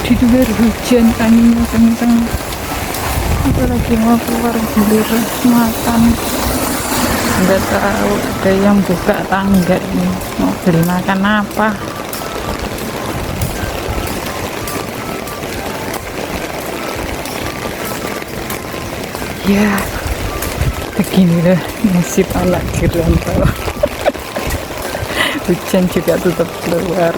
di luar hujan, anginnya kenceng. Aku lagi mau keluar gilir makan, nggak tahu ada yang buka tangga ini, mau beli makan apa. Ya beginilah nasib anak di rantau. Hujan juga tetap keluar.